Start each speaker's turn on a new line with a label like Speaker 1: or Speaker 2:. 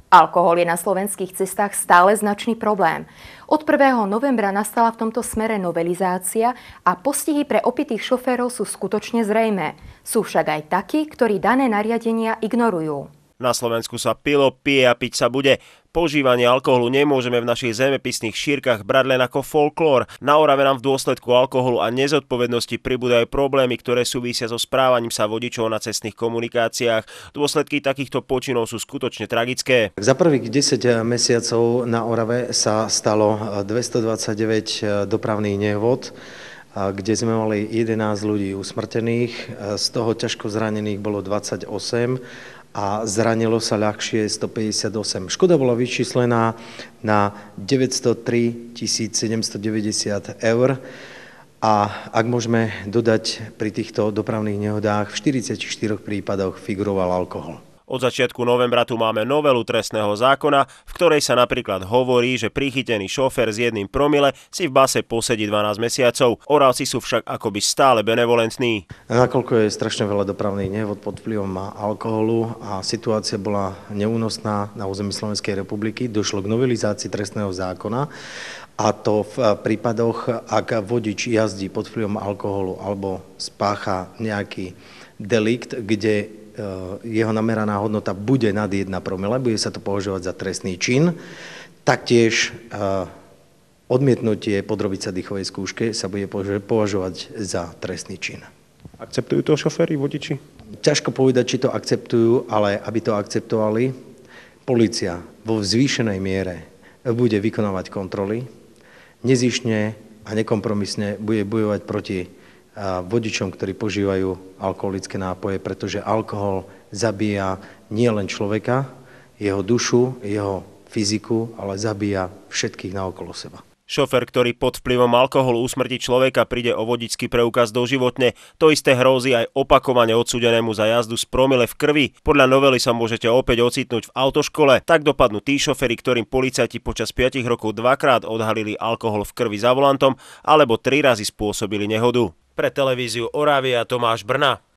Speaker 1: Alkohol je na slovenských cestách stále značný problém. Od 1. novembra nastala v tomto smere novelizácia a postihy pre opitých šoférov sú skutočne zrejmé. Sú však aj takí, ktorí dané nariadenia ignorujú.
Speaker 2: Na Slovensku sa pilo, pije a piť sa bude. Požívanie alkoholu nemôžeme v našich zemepisných šírkach brať len ako folklór. Na Orave nám v dôsledku alkoholu a nezodpovednosti pribúdajú problémy, ktoré súvisia so správaním sa vodičov na cestných komunikáciách. Dôsledky takýchto počinov sú skutočne tragické.
Speaker 3: Za prvých 10 mesiacov na Orave sa stalo 229 dopravných nehôd, kde sme mali 11 ľudí usmrtených, z toho ťažko zranených bolo 28 a zranilo sa ľahšie 158. Škoda bola vyčíslená na 903 790 eur a ak môžeme dodať, pri týchto dopravných nehodách v 44 prípadoch figuroval alkohol.
Speaker 2: Od začiatku novembra tu máme novelu trestného zákona, v ktorej sa napríklad hovorí, že prichytený šofér s 1 promile si v base posedí 12 mesiacov. Oravci sú však akoby stále benevolentní.
Speaker 3: Nakoľko je strašne veľa dopravných nehôd pod vplyvom alkoholu a situácia bola neúnosná na území Slovenskej republiky, došlo k novelizácii trestného zákona. A to v prípadoch, ak vodič jazdí pod vplyvom alkoholu alebo spácha nejaký delikt, kde jeho nameraná hodnota bude nad 1 promile, bude sa to považovať za trestný čin. Taktiež odmietnutie podrobiť sa dýchovej skúške sa bude považovať za trestný čin.
Speaker 4: Akceptujú to šoféri, vodiči?
Speaker 3: Ťažko povedať, či to akceptujú, ale aby to akceptovali, polícia vo zvýšenej miere bude vykonávať kontroly, nezištne a nekompromisne bude bojovať proti vodičom, ktorí požívajú alkoholické nápoje, pretože alkohol zabíja nielen človeka, jeho dušu, jeho fyziku, ale zabíja všetkých naokolo seba.
Speaker 2: Šofér, ktorý pod vplyvom alkoholu usmrtí človeka, príde o vodičský preukaz doživotne. To isté hrozí aj opakovane odsúdenému za jazdu z promile v krvi. Podľa novely sa môžete opäť ocitnúť v autoškole. Tak dopadnú tí šoféri, ktorým policajti počas 5 rokov 2-krát odhalili alkohol v krvi za volantom alebo 3 razy spôsobili nehodu. Pre televíziu Oravia Tomáš Brna.